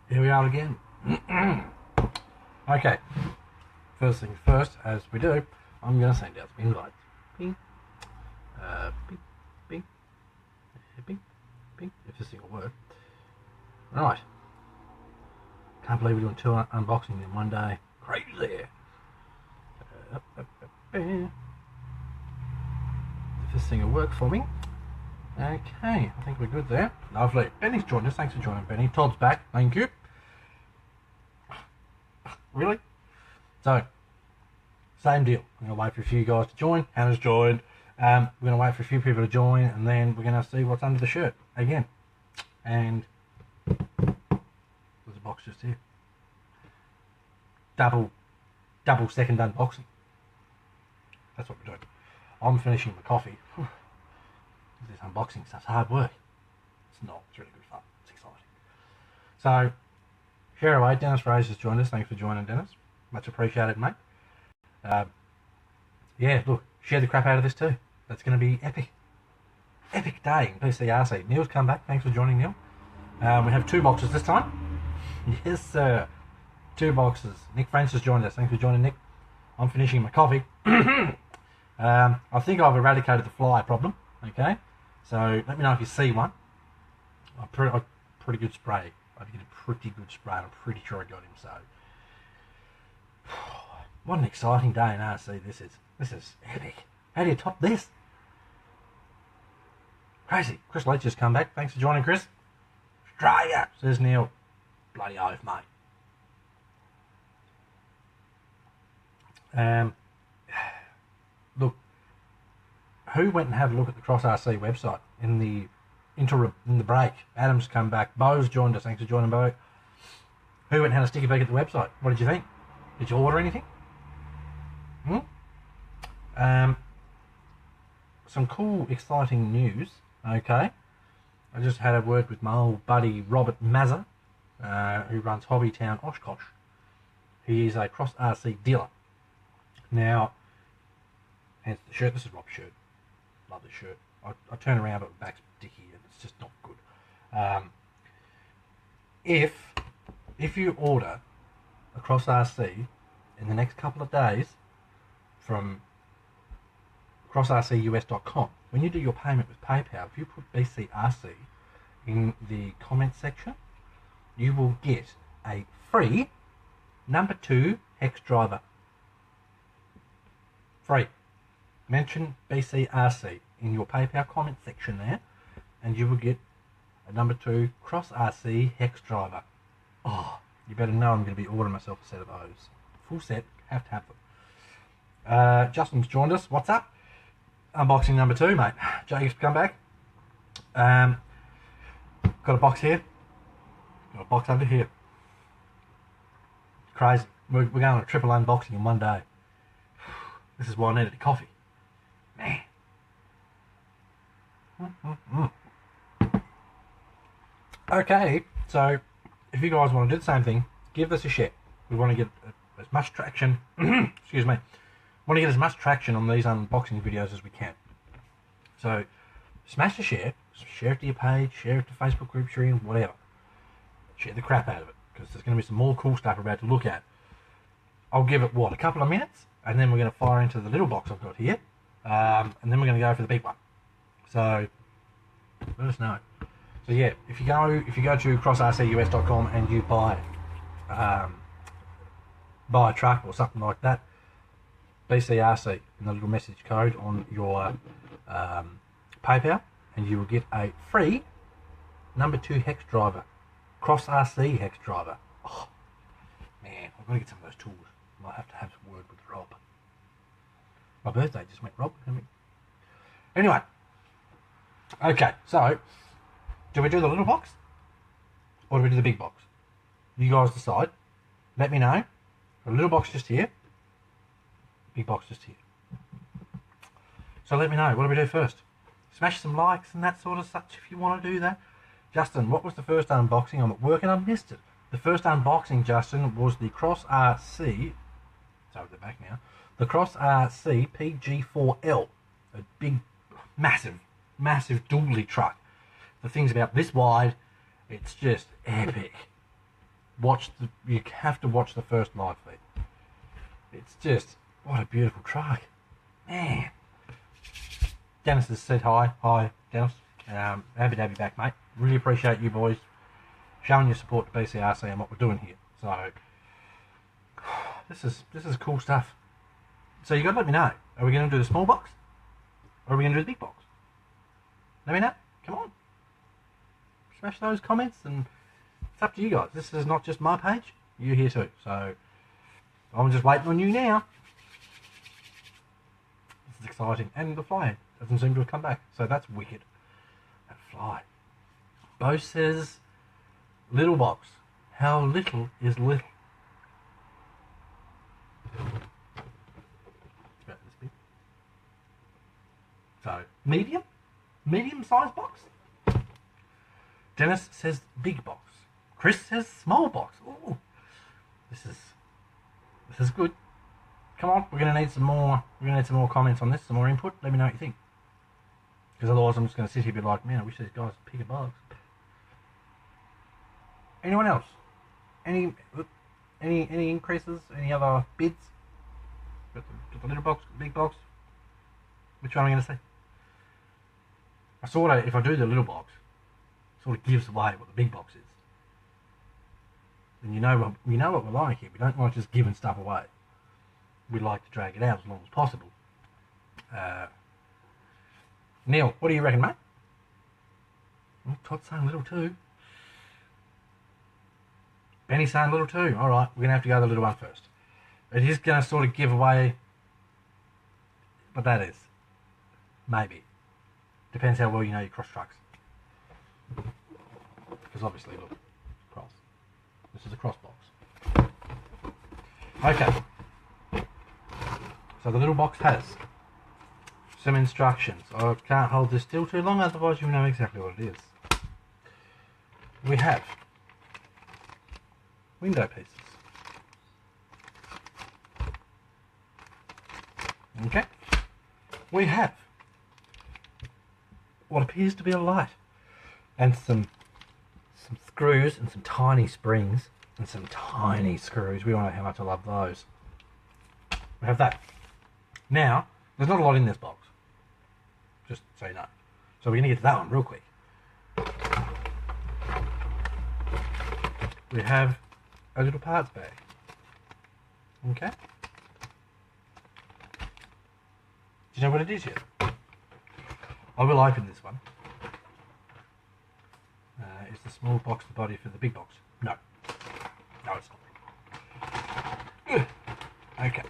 Here we are again. Okay, first things first, as we do, I'm going to send out some invites. Bing, bing, bing, bing, bing, if this thing will work. Right. Can't believe we're doing 2 unboxings in one day. Crazy. If this thing will work for me. Okay, I think we're good there. Lovely. Benny's joined us. Thanks for joining, Benny. Todd's back. Thank you. Really? So, same deal. I'm going to wait for a few guys to join. Hannah's joined. We're going to wait for a few people to join, and then we're going to see what's under the shirt again. And there's a box just here. Double second unboxing. That's what we're doing. I'm finishing my coffee. This unboxing stuff's hard work. It's not. It's really good fun. It's exciting. So, share away. Dennis Fraser's joined us. Thanks for joining, Dennis. Much appreciated, mate. Yeah, look, share the crap out of this too. That's going to be epic. Epic day in BCRC. Neil's come back. Thanks for joining, Neil. We have 2 boxes this time. Yes, sir. 2 boxes. Nick Francis joined us. Thanks for joining, Nick. I'm finishing my coffee. I think I've eradicated the fly problem. Okay, so let me know if you see one. I'm pretty good spray. I did a pretty good spray. I'm pretty sure I got him. So, what an exciting day in RC this is. This is epic. How do you top this? Crazy. Chris Leach has come back. Thanks for joining, Chris. Australia, says Neil. Bloody oath, mate. Look, who went and had a look at the Cross RC website in the interim, in the break? Adam's come back. Bo's joined us. Thanks for joining, Bo. Who went and had a sticky peek at the website? What did you think? Did you order anything? Some cool, exciting news. Okay, I just had a word with my old buddy Robert Mazza, who runs Hobbytown Oshkosh. He is a Cross RC dealer. Now, hence the shirt. This is Rob's shirt. Love this shirt. I turn around, but the back's dicky, and it's just not good. If you order a Cross RC in the next couple of days from crossrcus.com, when you do your payment with PayPal, if you put BCRC in the comment section, you will get a free number 2 hex driver. Free. Mention BCRC in your PayPal comment section there, and you will get a number 2 Cross RC hex driver. Oh, you better know I'm going to be ordering myself a set of those. Full set, have to have them. Justin's joined us. What's up? Unboxing number 2, mate. Jacob's come back. Got a box here. Got a box over here. Crazy. We're going on a triple unboxing in one day. This is why I needed a coffee. Man. Okay, so if you guys want to do the same thing, give us a share. We want to get as much traction. Excuse me. Want to get as much traction on these unboxing videos as we can. So smash the share. Share it to your page. Share it to Facebook group, share it, whatever. Share the crap out of it, because there's going to be some more cool stuff we're about to look at. I'll give it, what, a couple of minutes, and then we're going to fire into the little box I've got here, and then we're going to go for the big one. So let us know. So yeah, if you go to crossrcus.com and you buy a truck or something like that, BCRC in the little message code on your PayPal, and you will get a free number 2 hex driver, Cross RC hex driver. Oh man, I've got to get some of those tools. Might have to have a word with Rob. My birthday just went, Rob. Anyway, okay, so do we do the little box or do we do the big box? You guys decide. Let me know. A little box just here, big box just here. So let me know. What do we do first? Smash some likes and that sort of such if you want to do that. Justin, what was the first unboxing? I'm at work and I missed it. The first unboxing, Justin, was the Cross RC. It's over the back now. The Cross RC PG4L. A big, massive dually truck. The thing's about this wide. It's just epic. you have to watch the first live feed. It's just, what a beautiful truck. Man. Dennis has said hi. Hi, Dennis. Happy to have you back, mate. Really appreciate you boys showing your support to BCRC and what we're doing here. So, this is cool stuff. So you got to let me know. Are we going to do the small box? Or are we going to do the big box? Let me know. Come on. Smash those comments, and it's up to you guys. This is not just my page. You're here too. So, I'm just waiting on you now. This is exciting. And the fly doesn't seem to have come back. So that's wicked. That fly. Bo says, little box. How little is little? About this big. So, medium? Medium-sized box? Dennis says big box. Chris says small box. Ooh. This is good. Come on, we're gonna need some more. We're gonna need some more comments on this, some more input. Let me know what you think. Because otherwise, I'm just gonna sit here and be like, man, I wish these guys would pick a box. Anyone else? Any increases? Any other bids? Got the little box, the big box. Which one am I gonna say? I sort of, if I do the little box, it sort of gives away what the big box is. And you know what we're like here. We don't like just giving stuff away. We like to drag it out as long as possible. Neil, what do you reckon, mate? Oh, Todd's saying little too. Benny's saying little too. Alright, we're going to have to go the little one first. It is going to sort of give away, but that is. Maybe. Depends how well you know your cross trucks. Because obviously, look, cross. This is a cross box. Okay. So the little box has some instructions. I can't hold this still too long, otherwise you know exactly what it is. We have window pieces. Okay. We have what appears to be a light and some screws and some tiny springs and some tiny screws. We all know how much I love those. We have that. Now, there's not a lot in this box. Just so you know. So we're going to get to that one real quick. We have a little parts bag. Okay. Do you know what it is yet? I will open this one. Is the small box the body for the big box? No. No, it's not. Okay.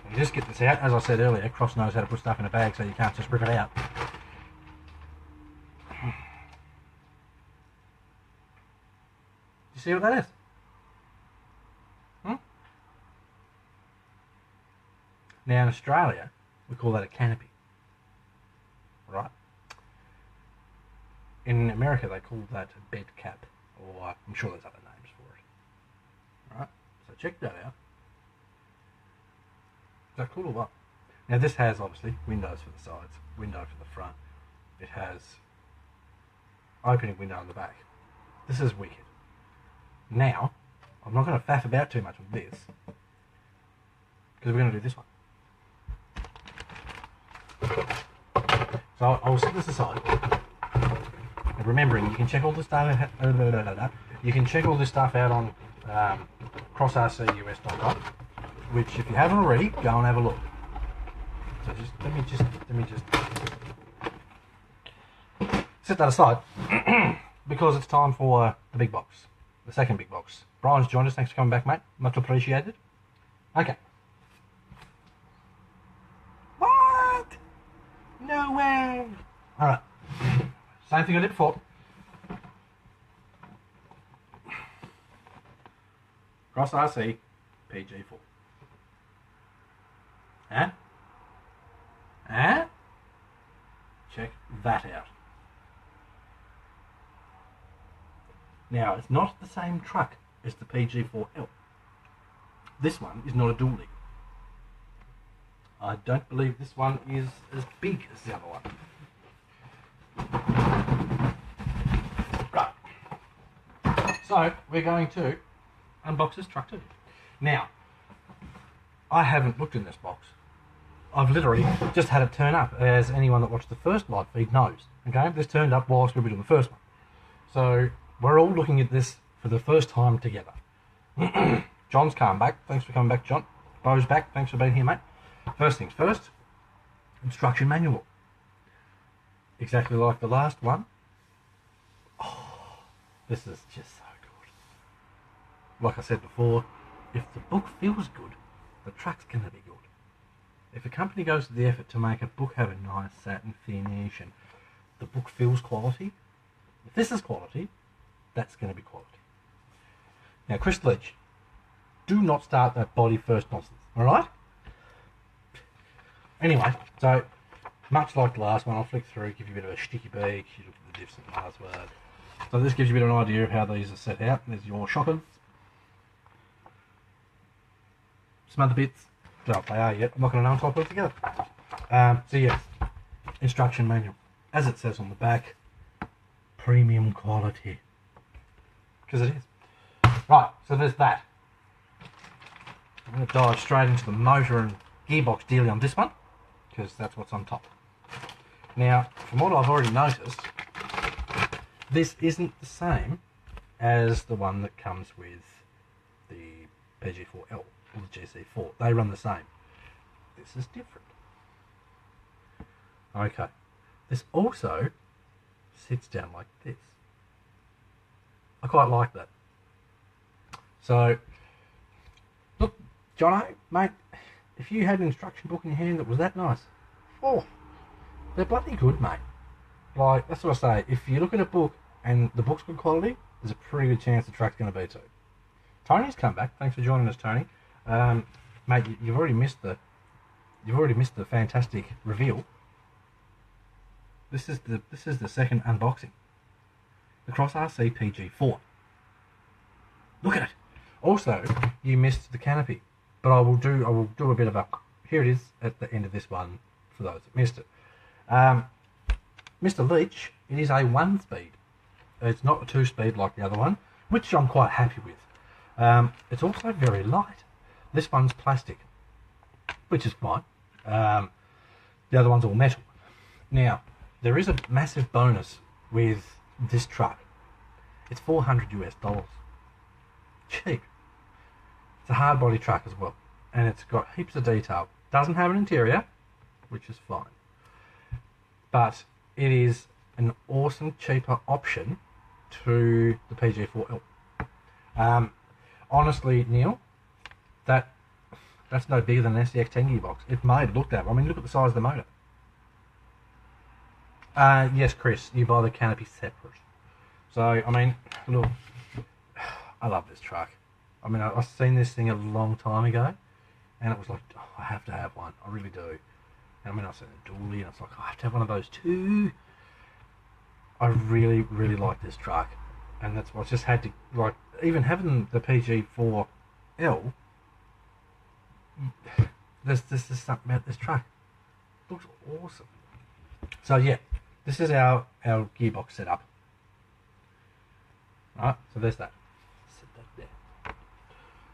You just get this out. As I said earlier, Cross knows how to put stuff in a bag so you can't just rip it out. You see what that is? Now in Australia, we call that a canopy. Right? In America, they call that a bed cap, or I'm sure there's other names for it. Right? So check that out. Is that cool or what? Now this has obviously windows for the sides, window for the front. It has opening window on the back. This is wicked. Now, I'm not going to faff about too much with this, because we're going to do this one. So I'll set this aside. And remembering, you can check all this stuff out. You can check all this stuff out on crossrcus.com, which if you haven't already, go and have a look. So let me just set that aside because it's time for the big box, the second big box. Brian's joined us. Thanks for coming back, mate. Much appreciated. Okay. What? No way. All right. Same thing I did before. Cross RC PG4. Huh? Huh? Check that out. Now, it's not the same truck as the PG4L. This one is not a dually. I don't believe this one is as big as the other one. Right. So, we're going to unbox this truck too. Now, I haven't looked in this box. I've literally just had it turn up, as anyone that watched the first live feed knows. Okay, this turned up whilst we were doing the first one. So we're all looking at this for the first time together. John's come back. Thanks for coming back, John. Bo's back. Thanks for being here, mate. First things first, instruction manual. Exactly like the last one. Oh, this is just so good. Like I said before, if the book feels good, the truck's going to be good. If a company goes to the effort to make a book have a nice satin finish and the book feels quality, if this is quality, that's going to be quality. Now, Chris Leach, do not start that body first nonsense, alright? Anyway, so, much like the last one, I'll flick through, give you a bit of a sticky beak, you look at the diffs and password. So this gives you a bit of an idea of how these are set out. There's your shockers. Some other bits. Don't know what they are yet. I'm not going to know until I put it together. So yes, instruction manual. As it says on the back, premium quality. Because it is. Right, so there's that. I'm going to dive straight into the motor and gearbox dealing on this one, because that's what's on top. Now, from what I've already noticed, this isn't the same as the one that comes with the PG4L or the GC4. They run the same. This is different. Okay. This also sits down like this. I quite like that. So, look, Jono, mate, if you had an instruction book in your hand that was that nice, oh, they're bloody good, mate. Like, that's what I say. If you look at a book and the book's good quality, there's a pretty good chance the truck's going to be too. Tony's come back. Thanks for joining us, Tony. Mate, you've already missed the fantastic reveal. This is the second unboxing. The Cross RC PG4. Look at it. Also, you missed the canopy, but I will do a bit of a. Here it is at the end of this one for those that missed it. Mr. Leach, it is a 1-speed. It's not a 2-speed like the other one, which I'm quite happy with. It's also very light. This one's plastic, which is fine. The other one's all metal. Now, there is a massive bonus with this truck. It's $400 US. Cheap. It's a hard body truck as well, and it's got heaps of detail. Doesn't have an interior, which is fine, but it is an awesome cheaper option to the PG4L. Honestly, Neil, that's no bigger than an SCX10 gearbox. It made look that. I mean, look at the size of the motor. Yes, Chris, you buy the canopy separate. So, I mean, look, I love this truck. I mean, I've seen this thing a long time ago, and it was like, oh, I have to have one. I really do. And I mean, I've seen a dually, and it's like, oh, I have to have one of those too. I really, really like this truck, and that's why I just had to, like, even having the PG4L, there's something about this truck. It looks awesome. So yeah, this is our gearbox setup. Alright, so there's that. Set that there.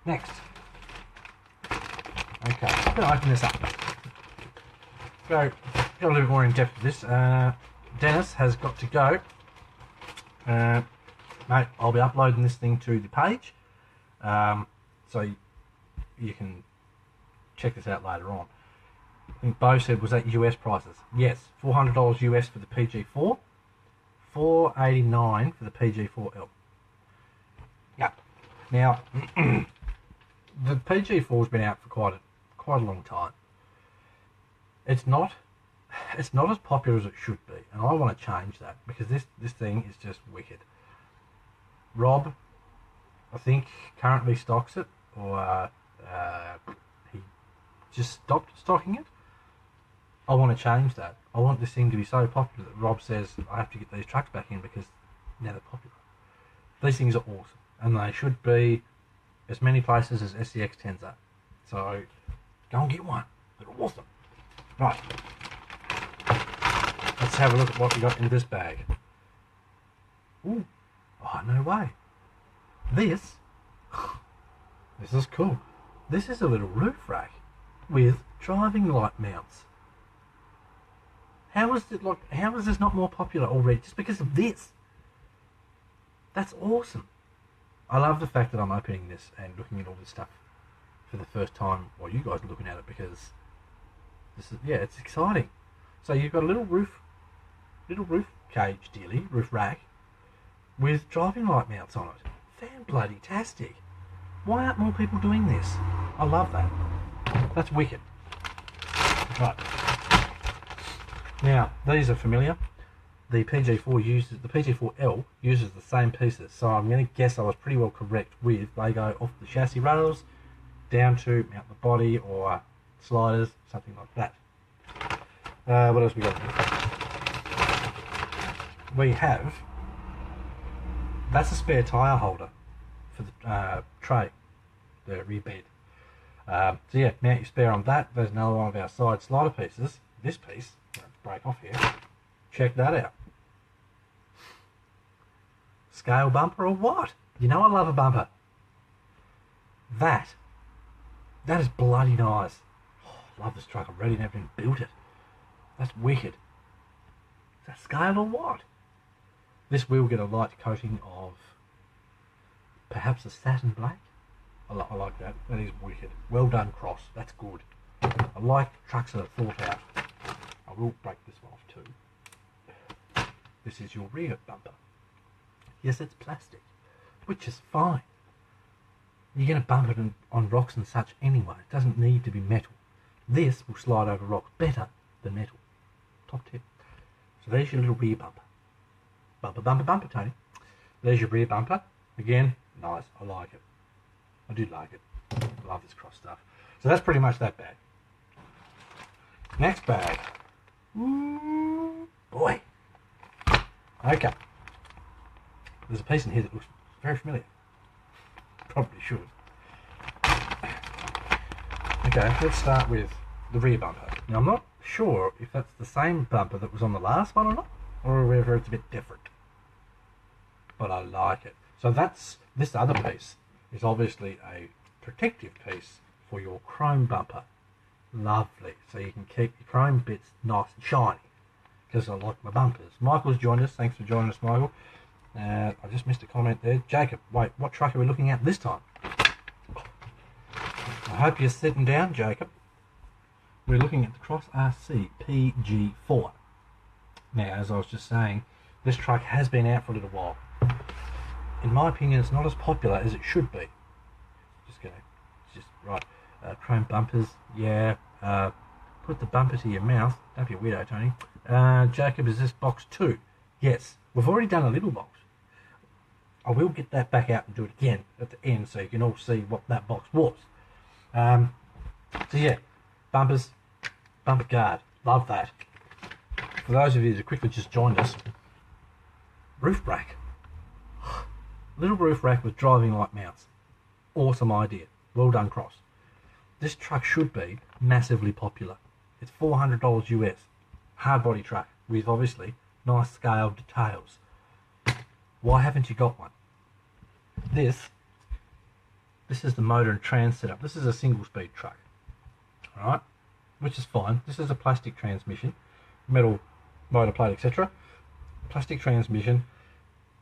Next. Okay, I'm going to open this up. So, got a little bit more in depth with this. Dennis has got to go. Mate, I'll be uploading this thing to the page. So you can check this out later on. I think Bo said, was that US prices? Yes, $400 US for the PG4, $489 for the PG4L. Yep. Now, the PG4's been out for quite a long time. It's not as popular as it should be, and I want to change that because this thing is just wicked. Rob, I think, currently stocks it, or he just stopped stocking it. I want to change that. I want this thing to be so popular that Rob says I have to get these trucks back in because now they're popular. These things are awesome, and they should be as many places as SCX10s are. So go and get one. They're awesome. Right. Let's have a look at what we got in this bag. Ooh. Oh, no way. This This is cool. This is a little roof rack with driving light mounts. How is this not more popular already? Just because of this? That's awesome. I love the fact that I'm opening this and looking at all this stuff for the first time while you guys are looking at it, because this is, yeah, it's exciting. So you've got a little roof cage dealie, roof rack, with driving light mounts on it. Fan-bloody-tastic. Why aren't more people doing this? I love that. That's wicked. Right. Now, these are familiar. The PG4L uses the same pieces, so I'm going to guess I was pretty well correct with Lego off the chassis rails down to mount the body or sliders, something like that. What else we got? We have, that's a spare tyre holder for the tray, the rear bed. So yeah, mount your spare on that. There's another one of our side slider pieces. This piece, let's break off here. Check that out. Scale bumper or what? You know I love a bumper. That is bloody nice. Oh, I love this truck. I've already never even built it. That's wicked. Is that scale or what? This will get a light coating of perhaps a satin black. I like that. That is wicked. Well done, Cross. That's good. I like trucks that are thought out. I will break this one off too. This is your rear bumper. Yes, it's plastic, which is fine. You're going to bump it on rocks and such anyway. It doesn't need to be metal. This will slide over rocks better than metal. Top tip. So there's your little rear bumper. Bumper, bumper, bumper, Tony. There's your rear bumper. Again, nice. I like it. I do like it. I love this Cross stuff. So that's pretty much that bag. Next bag. Ooh, boy. Okay. There's a piece in here that looks very familiar. Probably should. Okay, let's start with the rear bumper. Now I'm not sure if that's the same bumper that was on the last one or not, or whether it's a bit different. But I like it. So that's, this other piece is obviously a protective piece for your chrome bumper. Lovely. So you can keep your chrome bits nice and shiny, because I like my bumpers. Michael's joined us. Thanks for joining us, Michael. I just missed a comment there. Jacob, wait, what truck are we looking at this time? I hope you're sitting down, Jacob. We're looking at the Cross RC PG4. Now, as I was just saying, this truck has been out for a little while. In my opinion, it's not as popular as it should be. Right. Chrome bumpers, yeah. Put the bumper to your mouth. Don't be a weirdo, Tony. Jacob, is this box 2? Yes. We've already done a little box. I will get that back out and do it again at the end so you can all see what that box was. So yeah, bumpers, bumper guard. Love that. For those of you that quickly just joined us, roof rack. Little roof rack with driving light mounts. Awesome idea. Well done, Cross. This truck should be massively popular. It's $400 US. Hard body truck with obviously nice scaled details. Why haven't you got one? This is the motor and trans setup. This is a single speed truck. Alright? Which is fine. This is a plastic transmission. Metal motor plate, etc. Plastic transmission,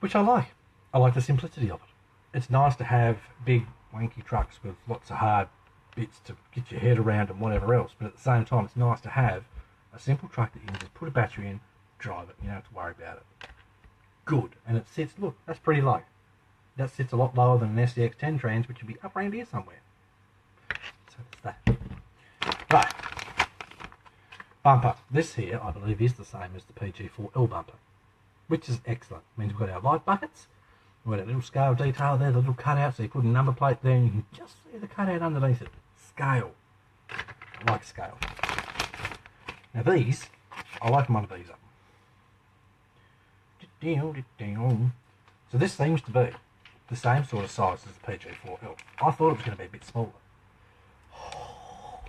which I like. I like the simplicity of it. It's nice to have big wanky trucks with lots of hard bits to get your head around and whatever else, but at the same time it's nice to have a simple truck that you can just put a battery in, drive it, you don't have to worry about it. Good. And it sits, look, that's pretty low. That sits a lot lower than an SCX10 trans, which would be up around here somewhere. So that's that. Right. Bumper. This here, I believe, is the same as the PG4L bumper, which is excellent. It means we've got our light buckets, we've got a little scale detail there, the little cutout, so you put a number plate there and you can just see the cutout underneath it. Scale. I like scale. Now these, I like them on these up. So this seems to be the same sort of size as the PG4L. I thought it was going to be a bit smaller. Oh,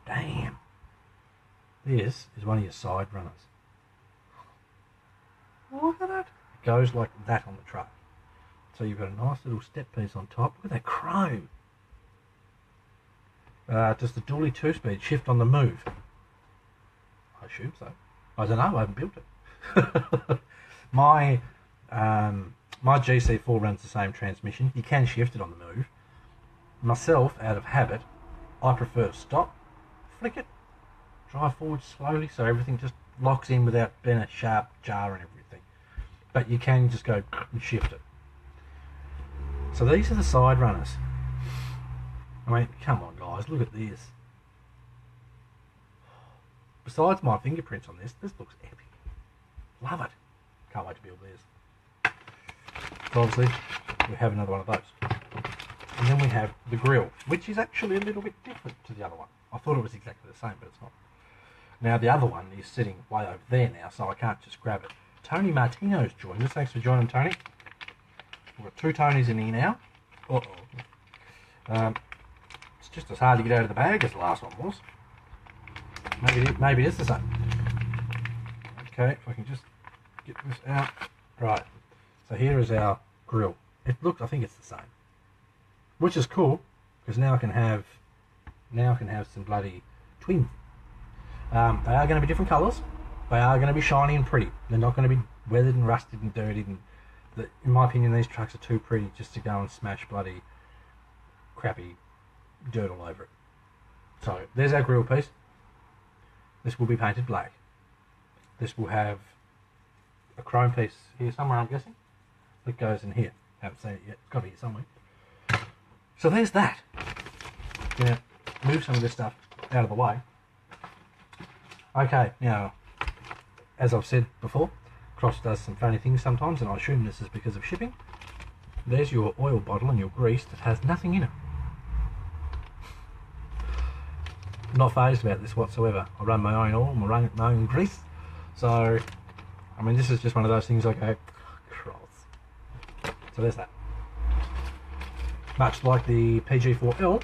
damn. This is one of your side runners. Look at it. It goes like that on the truck. So you've got a nice little step piece on top. Look at that chrome. Does the dually 2-speed shift on the move? I assume so. I don't know, I haven't built it. My GC4 runs the same transmission. You can shift it on the move. Myself, out of habit, I prefer to stop, flick it, drive forward slowly so everything just locks in without being a sharp jar and everything. But you can just go and shift it. So these are the side runners. I mean, come on guys, look at this. Besides my fingerprints on this looks epic. Love it. Can't wait to build this. So obviously, we have another one of those. And then we have the grill, which is actually a little bit different to the other one. I thought it was exactly the same, but it's not. Now the other one is sitting way over there now, so I can't just grab it. Tony Martino's joined us. Thanks for joining, Tony. We've got 2 Tonys in here now. It's just as hard to get out of the bag as the last one was. Maybe it is the same. Okay, if I can just get this out. Right. So here is our grill. I think it's the same. Which is cool, because now I can have some bloody twins. They are going to be different colours. They are going to be shiny and pretty. They're not going to be weathered and rusted and dirty. In my opinion, these trucks are too pretty just to go and smash bloody crappy dirt all over it. So there's our grill piece. This will be painted black. This will have a chrome piece here somewhere, I'm guessing. That goes in here. Haven't seen it yet. It's got to be here somewhere. So there's that. Gonna move some of this stuff out of the way. Okay, now, as I've said before, Cross does some funny things sometimes, and I assume this is because of shipping. There's your oil bottle and your grease that has nothing in it. Not phased about this whatsoever. I run my own oil, my own grease. So, I mean, this is just one of those things I go, cross. So there's that. Much like the PG4L,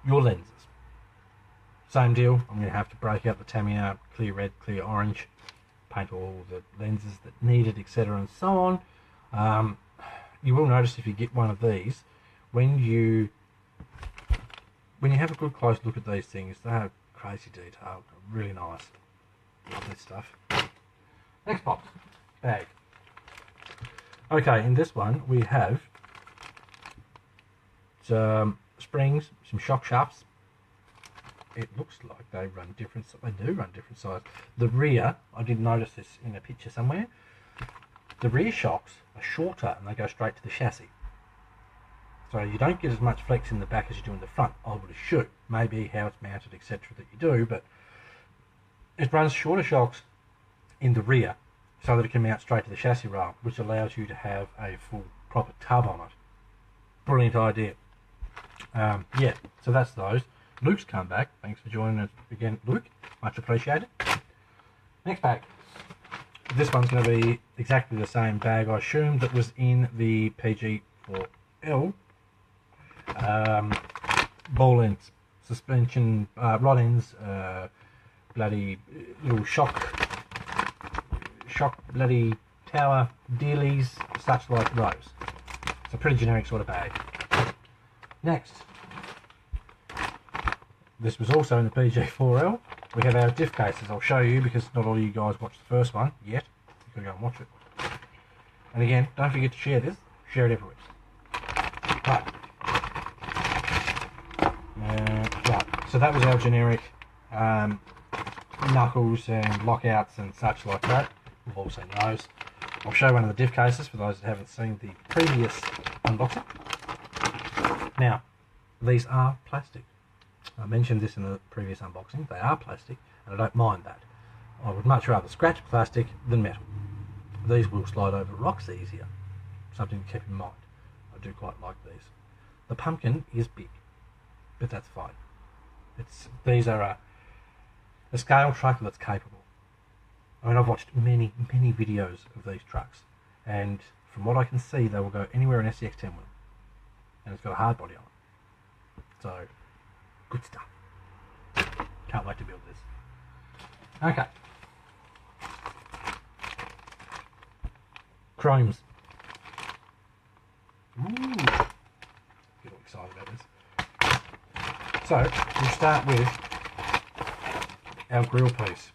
your lenses. Same deal. I'm going to have to break out the Tamiya clear red, clear orange, paint all the lenses that need it, etc. and so on. You will notice if you get one of these, when you have a good close look at these things, they have crazy detail, really nice. Love this stuff. Next box, bag. Okay, in this one we have some springs, some shock shafts. It looks like they run different. They do run different size. The rear, I did notice this in a picture somewhere. The rear shocks are shorter and they go straight to the chassis. So you don't get as much flex in the back as you do in the front, I would assume. Maybe how it's mounted, etc. that you do, but it runs shorter shocks in the rear so that it can mount straight to the chassis rail, which allows you to have a full proper tub on it. Brilliant idea. Yeah, so that's those. Luke's come back. Thanks for joining us again, Luke. Much appreciated. Next bag. This one's going to be exactly the same bag, I assume, that was in the PG4L. Ball ends, suspension, rod ends, bloody little shock bloody tower dealies, such like those. It's a pretty generic sort of bag. Next. This was also in the PG4L. We have our diff cases. I'll show you because not all of you guys watched the first one yet. You can go and watch it. And again, don't forget to share this. Share it everywhere. Right. Right. So that was our generic knuckles and lockouts and such like that. We've all seen those. I'll show one of the diff cases for those that haven't seen the previous unboxing. Now, these are plastic. I mentioned this in the previous unboxing. They are plastic, and I don't mind that. I would much rather scratch plastic than metal. These will slide over rocks easier. Something to keep in mind. I do quite like these. The pumpkin is big, but that's fine. These are a scale truck that's capable. I mean, I've watched many videos of these trucks, and from what I can see, they will go anywhere an SCX-10 will. And it's got a hard body on it. So, good stuff. Can't wait to build this. Okay. Chromes. Ooh. Get all excited about this. So we start with our grill piece.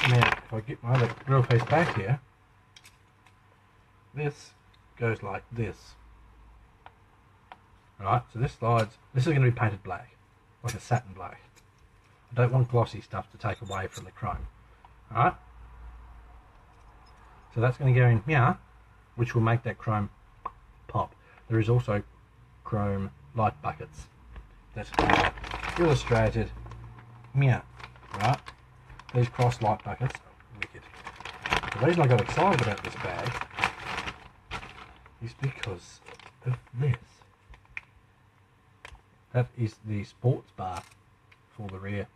Now, if I get my other grill piece back here, this goes like this. Right, so this slides, this is going to be painted black, like a satin black. I don't want glossy stuff to take away from the chrome. Alright, so that's going to go in here, which will make that chrome pop. There is also chrome light buckets that are illustrated here, right? These cross light buckets are wicked. The reason I got excited about this bag is because of this. That is the sports bar for the rear.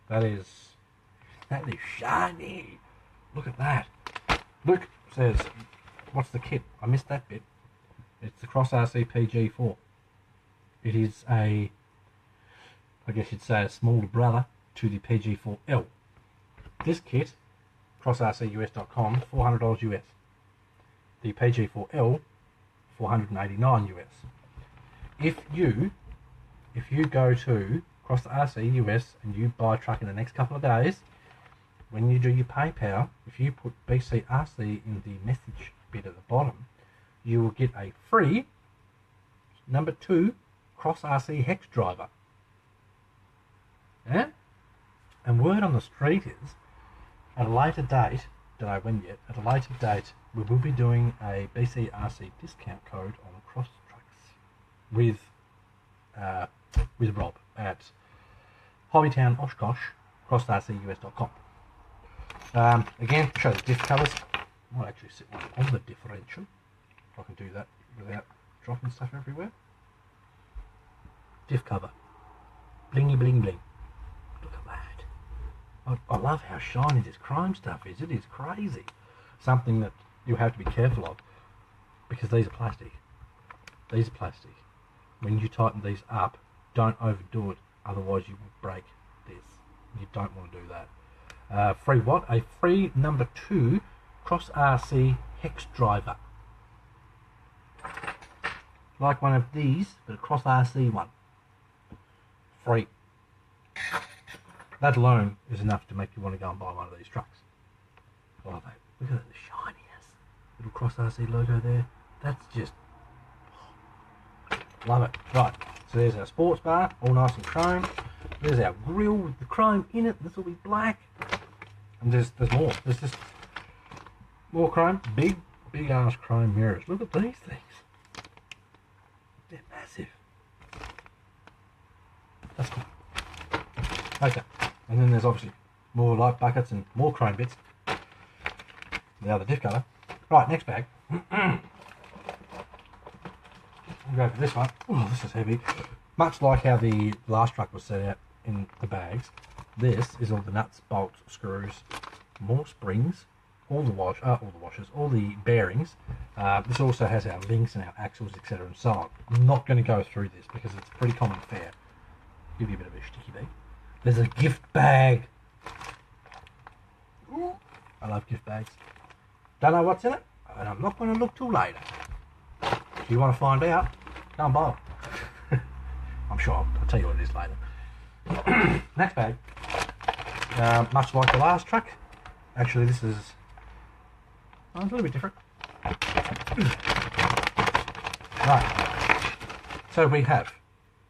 That is shiny. Look at that. Luke says, what's the kit? I missed that bit. It's the Cross RC PG4. It is I guess you'd say a smaller brother to the PG4L. This kit, crossrcus.com, $400 US. The PG4L, $489 US. If you go to Cross RC US and you buy a truck in the next couple of days, when you do your PayPal, if you put BCRC in the message bit at the bottom, you will get a free number 2 Cross RC hex driver. Yeah? And word on the street is, at a later date, don't know when yet, at a later date, we will be doing a BCRC discount code on cross trucks with Rob at Hobbytown Oshkosh, crossrcus.com. Again, show the diff covers. I might actually sit one on the differential, if I can do that without dropping stuff everywhere. Diff cover. Blingy bling bling. Look at that. I love how shiny this chrome stuff is. It is crazy. Something that you have to be careful of, because these are plastic. These are plastic. When you tighten these up, don't overdo it, otherwise you will break this. You don't want to do that. Free what? A free number 2 Cross RC hex driver. Like one of these, but a Cross RC one. Free. That alone is enough to make you want to go and buy one of these trucks. Oh, mate, look at the shininess. Little Cross RC logo there. That's just... love it. Right, so there's our sports bar, all nice and chrome. There's our grill with the chrome in it. This will be black. And there's more. There's just more chrome. Big ass chrome mirrors. Look at these things. They're massive. That's cool. Okay, and then there's obviously more light buckets and more chrome bits. The other diff cover. Right, next bag. We'll go for this one. Oh, this is heavy. Much like how the last truck was set out in the bags, this is all the nuts, bolts, screws, more springs, all the washers, all the bearings. This also has our links and our axles, etc. and so on. I'm not going to go through this because it's pretty common fare. Give you a bit of a sticky bag. There's a gift bag. Ooh, I love gift bags. Don't know what's in it, and I'm not going to look till later. If you want to find out, go and buy it. I'm sure I'll tell you what it is later. Next bag. Much like the last truck. Actually, this is a little bit different. Right. So we have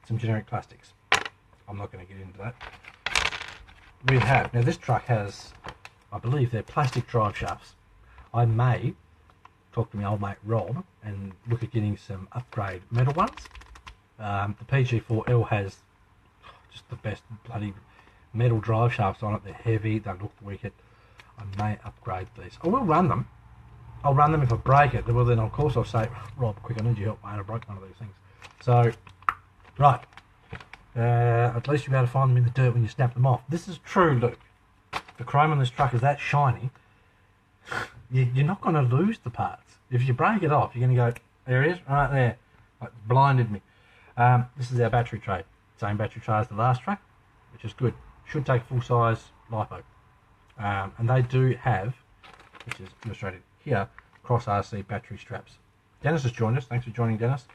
some generic plastics. I'm not going to get into that. We have, now this truck has, I believe they're plastic drive shafts. I may talk to my old mate Rob and look at getting some upgrade metal ones. The PG4L has just the best bloody metal drive shafts on it. They're heavy, they look wicked. I may upgrade these. I will run them. I'll run them if I break it. Well then of course I'll say, Rob, quick, I need your help, mate, I broke one of these things. So, right. At least you'll be able to find them in the dirt when you snap them off. This is true, Luke. The chrome on this truck is that shiny, you're not going to lose the parts. If you break it off, you're going to go, there it is, right there. It blinded me. This is our battery tray. Same battery tray as the last truck, which is good. Should take full-size LiPo. And they do have, which is illustrated here, Cross RC battery straps. Dennis has joined us. Thanks for joining, Dennis.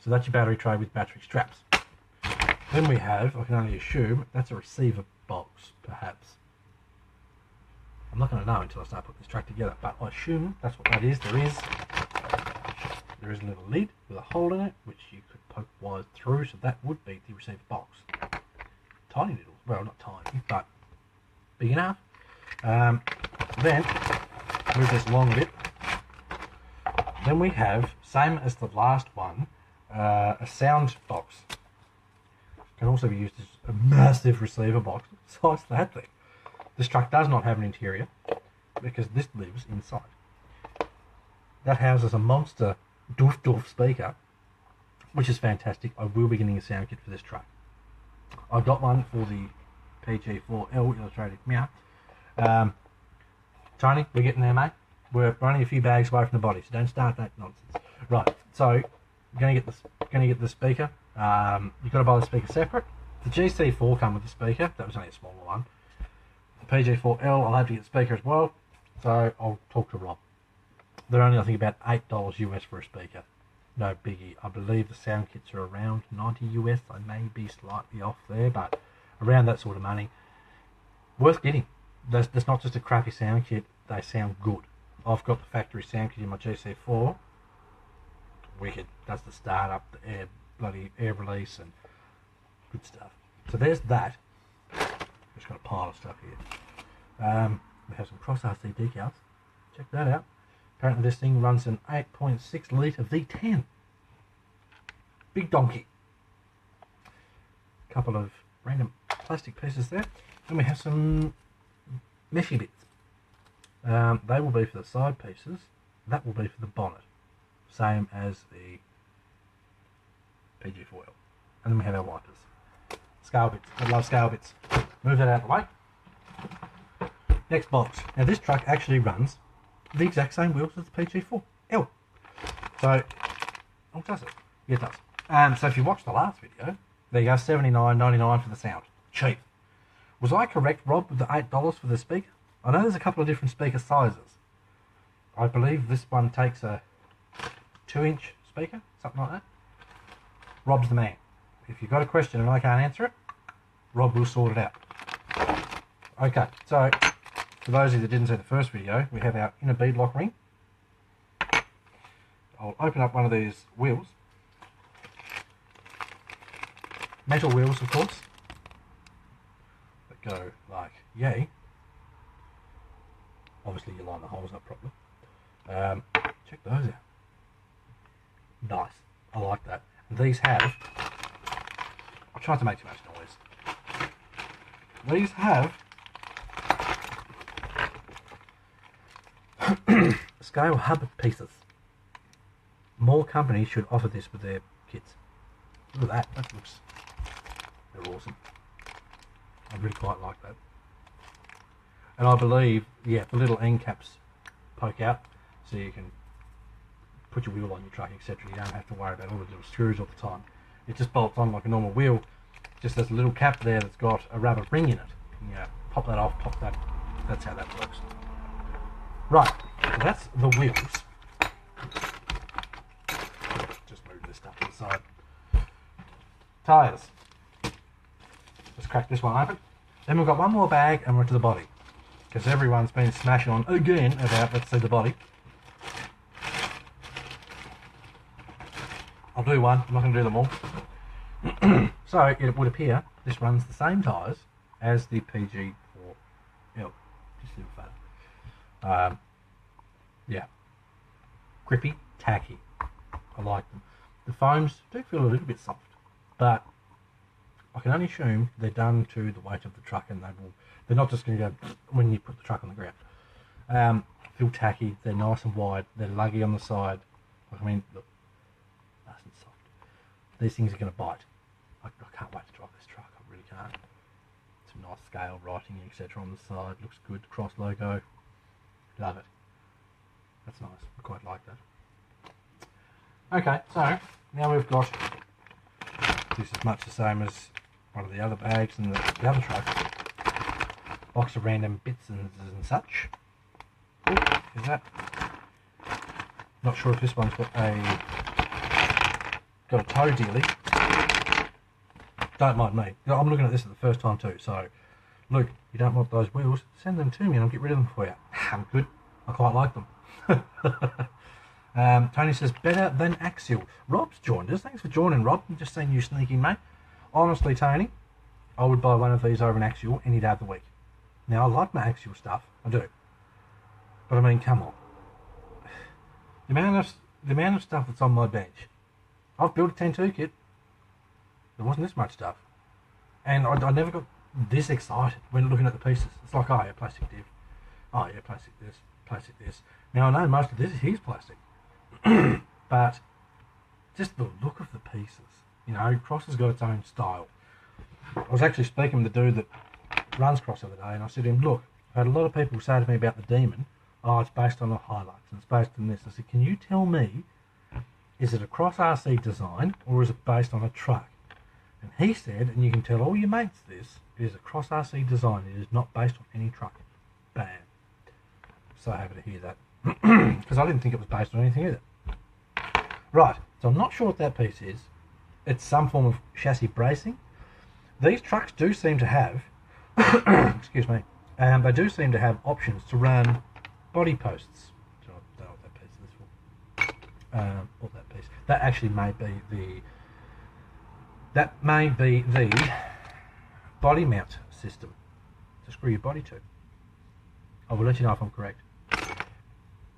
So that's your battery tray with battery straps. Then we have, I can only assume, that's a receiver box, perhaps. I'm not going to know until I start putting this track together, but I assume that's what that is. There is a little lid with a hole in it, which you could poke wires through, so that would be the receiver box. Tiny little, well, not tiny, but big enough. Then, move this along a bit. Then we have, same as the last one, a sound box. Can also be used as a massive receiver box. Besides that thing, this truck does not have an interior because this lives inside. That houses a monster doof doof speaker, which is fantastic. I will be getting a sound kit for this truck. I got one for the PG4L illustrated meow. Tony, we're getting there, mate. We're only a few bags away from the body, so don't start that nonsense. Right, so I'm gonna get the speaker. You've got to buy the speaker separate. The GC4 come with the speaker. That was only a smaller one. The PG4L, I'll have to get the speaker as well. So I'll talk to Rob. They're only, I think, about $8 US for a speaker. No biggie. I believe the sound kits are around 90 US. I may be slightly off there, but around that sort of money. Worth getting. That's not just a crappy sound kit. They sound good. I've got the factory sound kit in my GC4. Wicked. That's the startup, the bloody air release and good stuff. So there's that. Just got a pile of stuff here. We have some cross RC decals. Check that out. Apparently this thing runs an 8.6 litre V10. Big donkey. Couple of random plastic pieces there. And we have some meshy bits. They will be for the side pieces. That will be for the bonnet. Same as the PG4L. And then we have our wipers. Scale bits. I love scale bits. Move that out of the way. Next box. Now this truck actually runs the exact same wheels as the PG4L. So, oh, does it? Yeah, it does. So if you watched the last video, there you go, $79.99 for the sound. Cheap. Was I correct, Rob, with the $8 for the speaker? I know there's a couple of different speaker sizes. I believe this one takes a 2-inch speaker, something like that. Rob's the man. If you've got a question and I can't answer it, Rob will sort it out. Okay, so for those of you that didn't see the first video, we have our inner bead lock ring. I'll open up one of these wheels. Metal wheels, of course, that go like yay. Obviously you line the holes up properly. Check those out. Nice. I like that. And these have, I tried to make too much noise. These have scale hub pieces. More companies should offer this with their kits. Look at that. That looks, they're awesome. I really quite like that. And I believe, yeah, the little end caps poke out so you can put your wheel on your truck, etc. You don't have to worry about all the little screws all the time. It just bolts on like a normal wheel. Just there's a little cap there that's got a rubber ring in it. You know, pop that off, pop that. That's how that works. Right, so that's the wheels. Just move this stuff to the side. Tyres. Let's crack this one open. Then we've got one more bag and we're to the body. Because everyone's been smashing on again about, let's see the body. I'll do one, I'm not going to do them all. So it would appear this runs the same tyres as the PG4L. Just a little further. Yeah. Grippy, tacky. I like them. The foams do feel a little bit soft, but I can only assume they're done to the weight of the truck and they're not just going to go when you put the truck on the ground. Feel tacky, they're nice and wide, they're luggy on the side. I mean, look, nice and soft. These things are going to bite. I can't wait to drive this truck, I really can't. Some nice scale writing, etc. on the side, looks good, cross logo, love it. That's nice, I quite like that. Okay, so now we've got this is much the same as one of the other bags in the other truck. Box of random bits and such. Ooh, is that? Not sure if this one's got a got a tow dealie. Don't mind me. I'm looking at this for the first time too, so look, you don't want those wheels, send them to me and I'll get rid of them for you. I'm good. I quite like them. Tony says, better than Axial. Rob's joined us. Thanks for joining, Rob. I'm just seeing you sneaking, mate. Honestly, Tony, I would buy one of these over an Axial any day of the week. Now, I like my Axial stuff. I do. But I mean, come on. The amount of stuff that's on my bench. I've built a 10-2 kit. There wasn't this much stuff. And I never got this excited when looking at the pieces. It's like, oh yeah, plastic div. Oh yeah, plastic this, plastic this. Now I know most of this is plastic. But just the look of the pieces. You know, Cross has got its own style. I was actually speaking with the dude that runs Cross the other day, and I said to him, look, I've had a lot of people say to me about the Demon, oh, it's based on the Hilux, and it's based on this. I said, can you tell me, is it a Cross RC design, or is it based on a truck? And he said, and you can tell all your mates this, it is a Cross RC design. It is not based on any truck. Bam. So happy to hear that. Because I didn't think it was based on anything either. Right, so I'm not sure what that piece is. It's some form of chassis bracing. These trucks do seem to have, excuse me, they do seem to have options to run body posts. So I don't know what that piece is for. Or that piece. That actually may be the body mount system to screw your body to. I will let you know if I'm correct.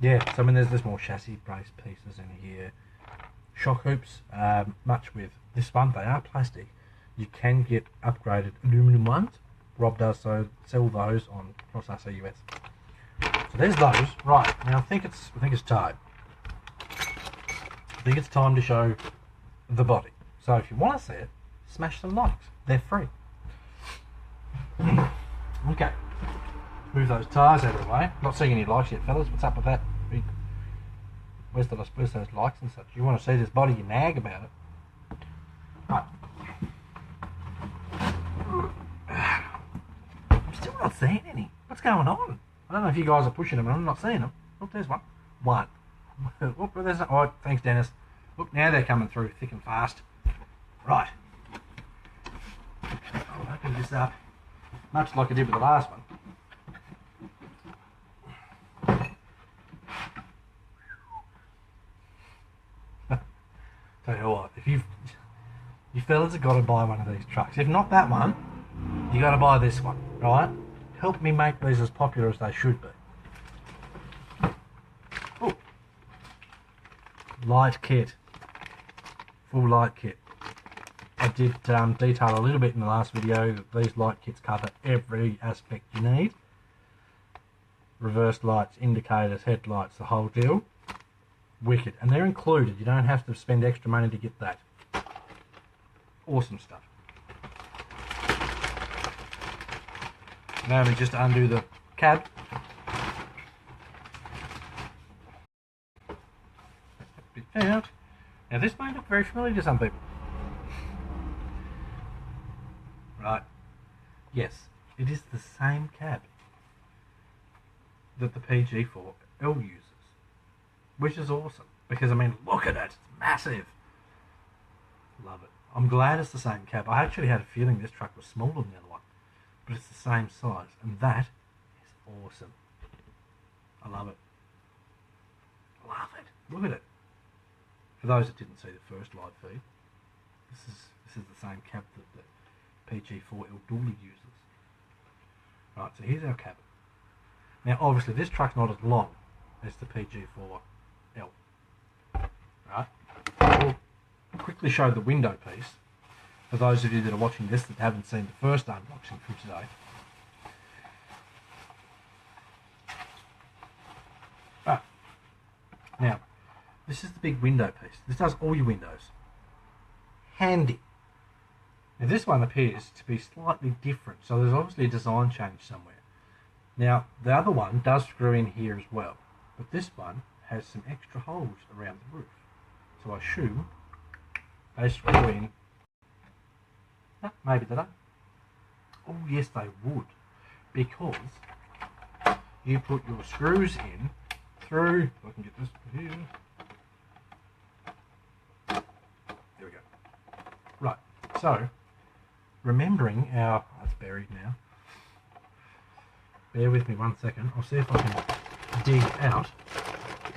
Yeah, so I mean there's more chassis brace pieces in here. Shock hoops, much with this one, they are plastic. You can get upgraded aluminum ones. Rob does so sell those on Cross RC US. So there's those. Right, now I think it's time. I think it's time to show the body. So if you want to see it, smash some likes. They're free. Okay. Move those tyres out of the way. Not seeing any likes yet, fellas. What's up with that? Where's those likes and such? You want to see this body, you nag about it. Right. I'm still not seeing any. What's going on? I don't know if you guys are pushing them and I'm not seeing them. Oh, there's one. One. Oh, there's no. Oh, thanks, Dennis. Look, now they're coming through thick and fast. Right. I'll open this up, much like I did with the last one. Tell you what, if you fellas have got to buy one of these trucks. If not that one, you got to buy this one, right? Help me make these as popular as they should be. Ooh. Light kit, full light kit. I did detail a little bit in the last video that these light kits cover every aspect you need. Reverse lights, indicators, headlights, the whole deal. Wicked, and they're included. You don't have to spend extra money to get that. Awesome stuff. Now we just undo the cab. Bit out. Now this may look very familiar to some people. Right. Yes, it is the same cab that the PG4L uses. Which is awesome, because I mean, look at it, it's massive. Love it. I'm glad it's the same cab. I actually had a feeling this truck was smaller than the other one, but it's the same size, and that is awesome. I love it. Love it. Look at it. For those that didn't see the first live feed, this is the same cab that the PG4L dually uses. Right, so here's our cab. Now, obviously, this truck's not as long as the PG4L. Right? We'll quickly show the window piece for those of you that are watching this that haven't seen the first unboxing from today. Right. Now, this is the big window piece. This does all your windows. Handy. Now this one appears to be slightly different, so there's obviously a design change somewhere. Now, the other one does screw in here as well, but this one has some extra holes around the roof. So I assume they screw in. No, maybe they don't. Oh yes, they would, because you put your screws in through. If I can get this here. There we So, remembering our... That's buried now. Bear with me 1 second. I'll see if I can dig out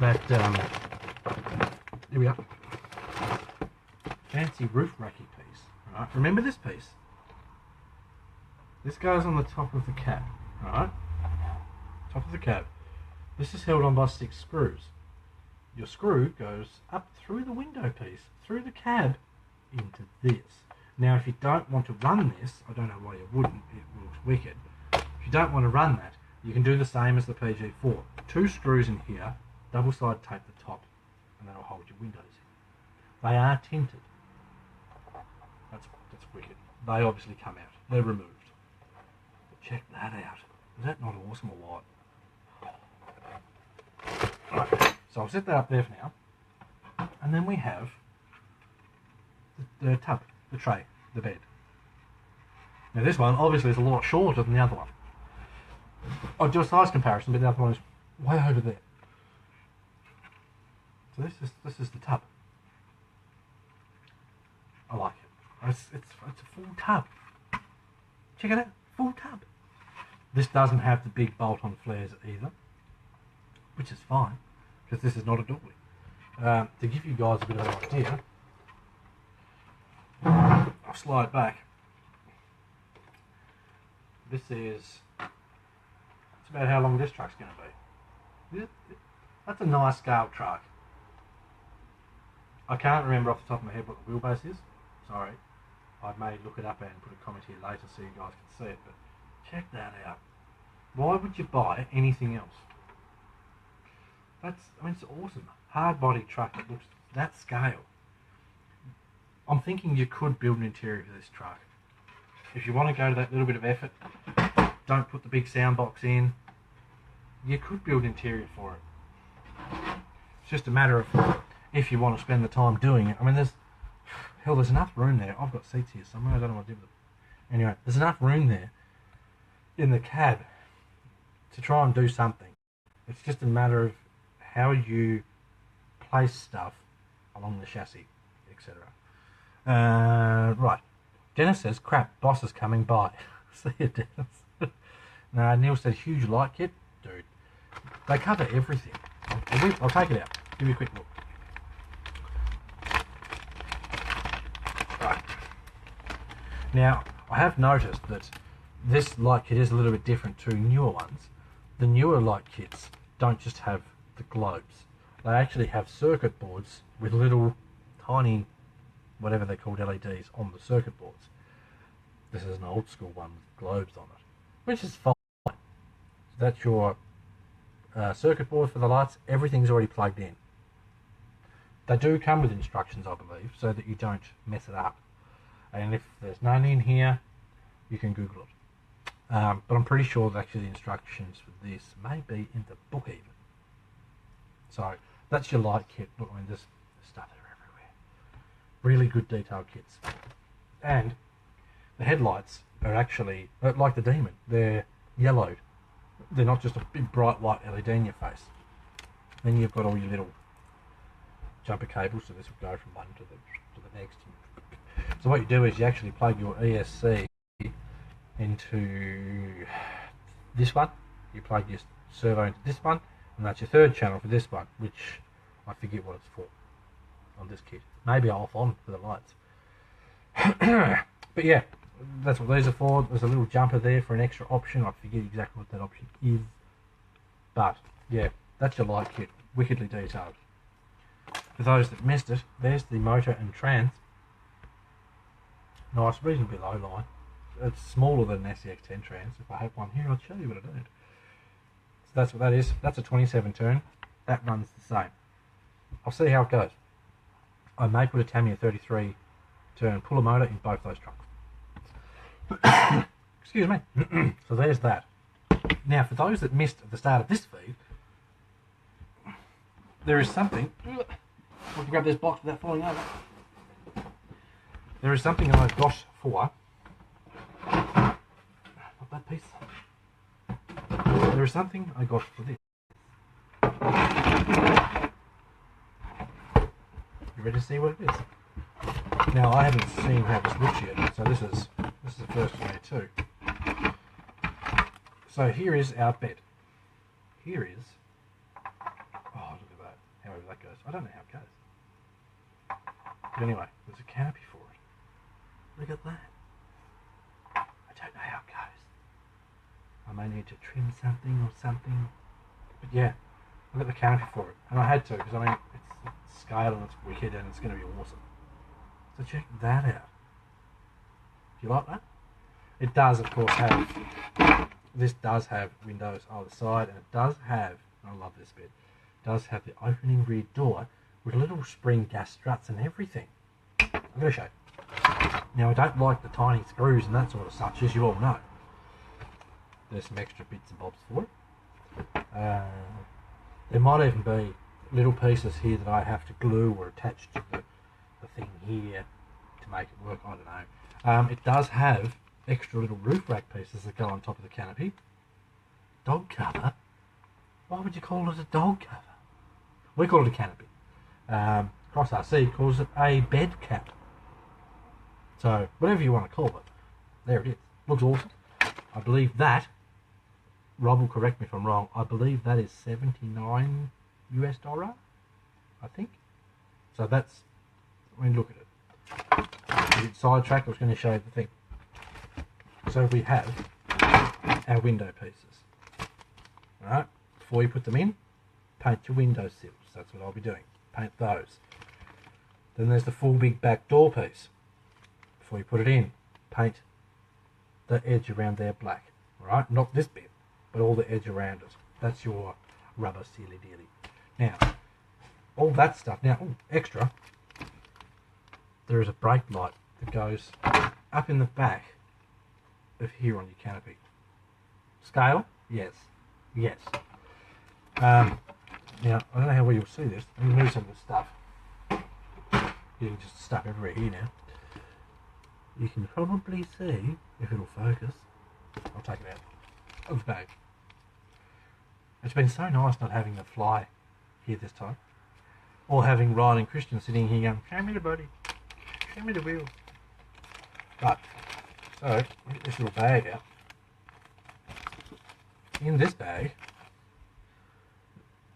that... here we are. Fancy roof racky piece. Right, remember this piece? This goes on the top of the cab. Right? Top of the cab. This is held on by 6 screws. Your screw goes up through the window piece, through the cab, into this. Now, if you don't want to run this, I don't know why you wouldn't, it looks wicked. If you don't want to run that, you can do the same as the PG4. 2 screws in here, double side tape the top, and that'll hold your windows in. They are tinted. That's wicked. They obviously come out. They're removed. But check that out. Is that not awesome or what? Right, so I'll set that up there for now. And then we have the tub, the tray, the bed. Now this one obviously is a lot shorter than the other one. I'll do a size comparison, but the other one is way over there. So this is the tub. I like it. It's a full tub. Check it out, full tub. This doesn't have the big bolt-on flares either, which is fine, because this is not a dolly. To give you guys a bit of an idea, I'll slide back. This is, that's about how long this truck's going to be. That's a nice scale truck. I can't remember off the top of my head what the wheelbase is. Sorry. I may look it up and put a comment here later so you guys can see it, but check that out. Why would you buy anything else? I mean, it's awesome. Hard body truck that looks that scale. I'm thinking you could build an interior for this truck. If you want to go to that little bit of effort, don't put the big sound box in. You could build interior for it. It's just a matter of if you want to spend the time doing it. I mean, there's enough room there. I've got seats here somewhere. I don't know what to do with them. Anyway, there's enough room there in the cab to try and do something. It's just a matter of how you place stuff along the chassis, etc. Right. Dennis says, crap, boss is coming by. See you, Dennis. No, Neil said, huge light kit. Dude, they cover everything. I'll take it out. Give me a quick look. Right. Now, I have noticed that this light kit is a little bit different to newer ones. The newer light kits don't just have the globes. They actually have circuit boards with little tiny, whatever they're called, LEDs on the circuit boards. This is an old school one with globes on it, which is fine. So that's your circuit board for the lights. Everything's already plugged in. They do come with instructions, I believe, so that you don't mess it up. And if there's none in here, you can Google it. But I'm pretty sure that actually the instructions for this may be in the book even. So that's your light kit. Look, I mean, there's stuff there everywhere. Really good detailed kits. And the headlights are actually, like the Demon, they're yellowed. They're not just a big bright white LED in your face. Then you've got all your little jumper cables, so this will go from one to the next. So what you do is you actually plug your ESC into this one. You plug your servo into this one, and that's your third channel for this one, which I forget what it's for on this kit. Maybe off on for the lights. But yeah, that's what these are for. There's a little jumper there for an extra option. I forget exactly what that option is. But yeah, that's your light kit. Wickedly detailed. For those that missed it, there's the motor and trans. Nice, reasonably low line. It's smaller than an SCX10 trans. If I had one here, I'd show you, but I don't. So that's what that is. That's a 27 turn. That runs the same. I'll see how it goes. I may put a Tamiya 33 turn puller motor in both those trucks. Excuse me. So there's that. Now, for those that missed at the start of this feed, there is something. I can grab this box without falling over. There is something that I got for. Not that piece. There is something I got for this. You ready to see what it is? Now I haven't seen how this looks yet, so this is the first for me too. So here is our bed. Here is, oh look at that, however that goes. I don't know how it goes. But anyway, there's a canopy for it. Look at that. I don't know how it goes. I may need to trim something or something. But yeah, I've got the canopy for it. And I had to, because I mean, it's scale and it's wicked and it's going to be awesome. So check that out. Do you like that? It does, of course, have, this does have windows either side, and it does have, I love this bit, it does have the opening rear door with little spring gas struts and everything. I'm going to show you. Now, I don't like the tiny screws and that sort of such, as you all know. There's some extra bits and bobs for it. There might even be little pieces here that I have to glue or attach to the thing here to make it work. I don't know. It does have extra little roof rack pieces that go on top of the canopy. Dog cover? Why would you call it a dog cover? We call it a canopy. Cross RC calls it a bed cap. So whatever you want to call it, there it is. Looks awesome. I believe that, Rob will correct me if I'm wrong, I believe that is $79 US, I think. So that's, I mean, look at it. It's sidetracked, I was going to show you the thing. So we have our window pieces. Alright, before you put them in, paint your window sills. That's what I'll be doing. Paint those. Then there's the full big back door piece. Before you put it in, paint the edge around there black. Alright, not this bit, but all the edge around it. That's your rubber sealy dealy. Now, all that stuff. Now, extra, there is a brake light that goes up in the back of here on your canopy. Scale? Yes. Yes. Now, I don't know how well you'll see this. Let me move some of the stuff. You can just stuff everywhere here now. You can probably see, if it'll focus, I'll take it out of the bag. It's been so nice not having the fly here this time. Or having Ryan and Christian sitting here going, show me the body, show me the wheel. But, so, get this little bag out. In this bag,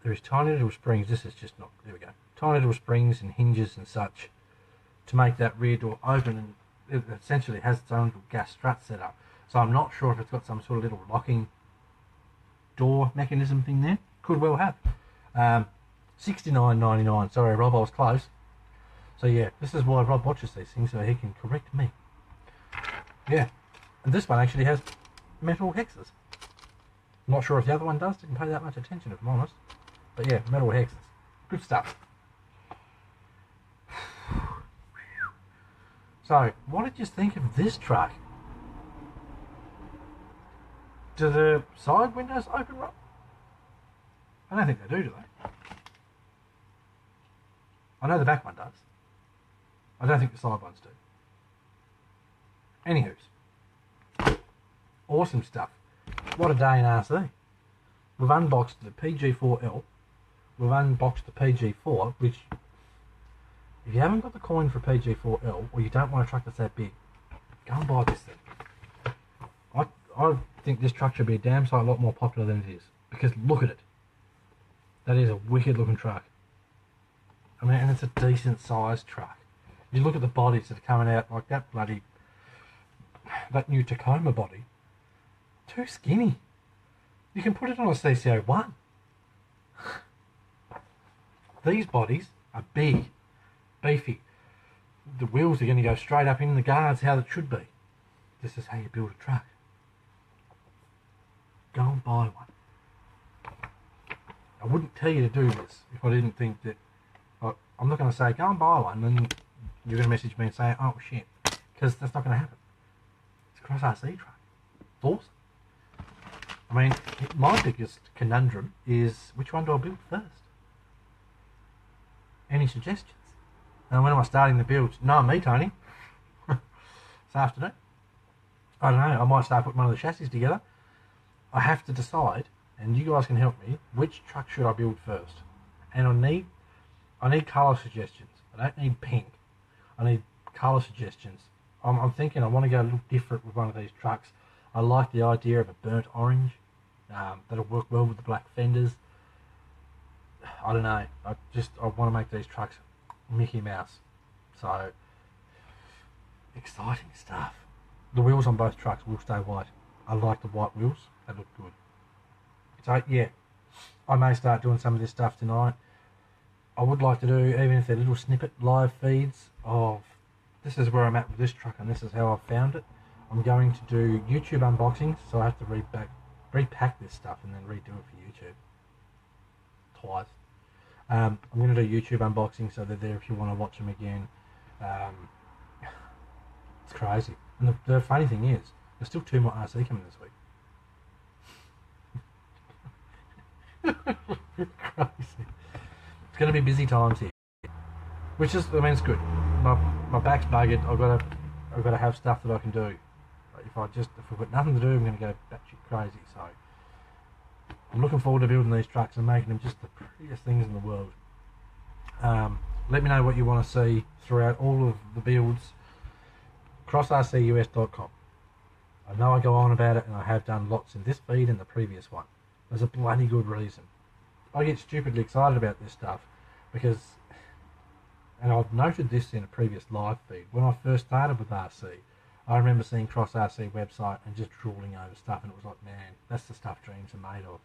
there is tiny little springs. This is just not, there we go. Tiny little springs and hinges and such to make that rear door open, and it essentially has its own little gas strut set up. So I'm not sure if it's got some sort of little locking door mechanism thing there. Could well have. $69.99. Sorry, Rob, I was close. So yeah, this is why Rob watches these things, so he can correct me. Yeah, and this one actually has metal hexes. I'm not sure if the other one does. Didn't pay that much attention, if I'm honest. But yeah, metal hexes. Good stuff. So, what did you think of this truck? Do the side windows open, Rob? I don't think they do they? I know the back one does. I don't think the side ones do. Anywho's. Awesome stuff. What a day in RC. We've unboxed the PG4L. We've unboxed the PG4, which, if you haven't got the coin for PG4L, or you don't want a truck that's that big, go and buy this thing. I think this truck should be a damn sight a lot more popular than it is. Because look at it. That is a wicked looking truck. I mean, and it's a decent sized truck. You look at the bodies that are coming out, like that new Tacoma body. Too skinny. You can put it on a CC01. These bodies are big, beefy. The wheels are going to go straight up in the guards, how it should be. This is how you build a truck. Go and buy one. I wouldn't tell you to do this if I didn't think that. I'm not going to say go and buy one, and you're going to message me and say, oh shit, because that's not going to happen. It's a cross RC truck. It's awesome. I mean, my biggest conundrum is, which one do I build first? Any suggestions? And when am I starting the build? No, me, Tony. This afternoon. I don't know, I might start putting one of the chassis together. I have to decide, and you guys can help me, which truck should I build first? And I need colour suggestions. I don't need pink. I need colour suggestions. I'm thinking I want to go a little different with one of these trucks. I like the idea of a burnt orange. That'll work well with the black fenders. I don't know. I want to make these trucks Mickey Mouse. So, exciting stuff. The wheels on both trucks will stay white. I like the white wheels. They look good. So, yeah. I may start doing some of this stuff tonight. I would like to do, even if they're little snippet live feeds of this is where I'm at with this truck and this is how I've found it. I'm going to do YouTube unboxings, so I have to repack this stuff and then redo it for YouTube. Twice. I'm going to do YouTube unboxings so they're there if you want to watch them again. It's crazy. And the funny thing is, there's still 2 more RC coming this week. Crazy. It's going to be busy times here, which is, I mean, it's good. My back's buggered. I've got to have stuff that I can do. If I've got nothing to do, I'm going to go batshit crazy. So I'm looking forward to building these trucks and making them just the prettiest things in the world. Let me know what you want to see throughout all of the builds. CrossRCUS.com. I know I go on about it, and I have done lots in this feed and the previous one. There's a bloody good reason. I get stupidly excited about this stuff because, and I've noted this in a previous live feed, when I first started with RC, I remember seeing Cross RC website and just drooling over stuff, and it was like, man, that's the stuff dreams are made of.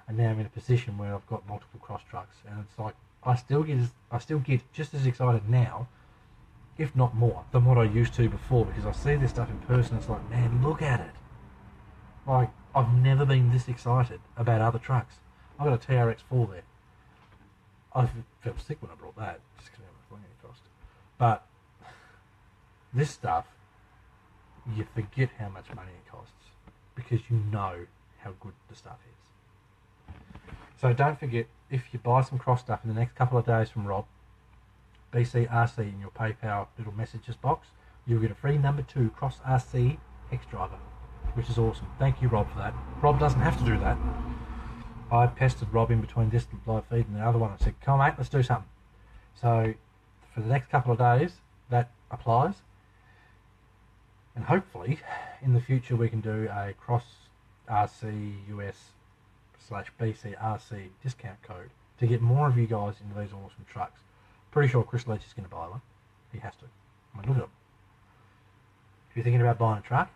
And now I'm in a position where I've got multiple cross trucks, and it's like I still get just as excited now, if not more, than what I used to before, because I see this stuff in person. It's like, man, look at it. Like, I've never been this excited about other trucks. I've got a TRX4 there. I felt sick when I brought that, just because it was any cost. But this stuff, you forget how much money it costs because you know how good the stuff is. So don't forget, if you buy some cross stuff in the next couple of days from Rob, BCRC in your PayPal little messages box, you'll get a free number 2 Cross RC X driver, which is awesome. Thank you, Rob, for that. Rob doesn't have to do that. I pestered Rob in between this live feed and the other one. I said, come on, mate, let's do something. So for the next couple of days, that applies. And hopefully, in the future, we can do a Cross RC US / BCRC discount code to get more of you guys into these awesome trucks. Pretty sure Chris Leach is going to buy one. He has to. I mean, look at him. If you're thinking about buying a truck,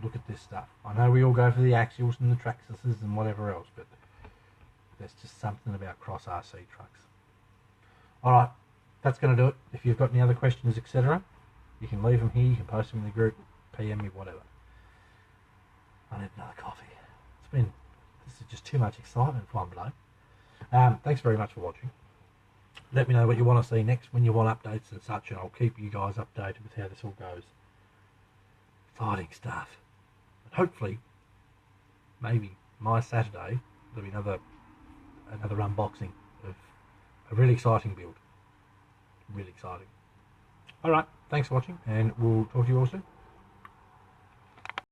look at this stuff. I know we all go for the Axials and the Traxxuses and whatever else, but there's just something about Cross RC trucks. Alright, that's going to do it. If you've got any other questions, etc., you can leave them here, you can post them in the group, PM me, whatever. I need another coffee. This is just too much excitement for one blow. Thanks very much for watching. Let me know what you want to see next, when you want updates and such, and I'll keep you guys updated with how this all goes. Exciting stuff. And hopefully, maybe my Saturday, there'll be another unboxing of a really exciting build. Really exciting. Alright, thanks for watching, and we'll talk to you all soon.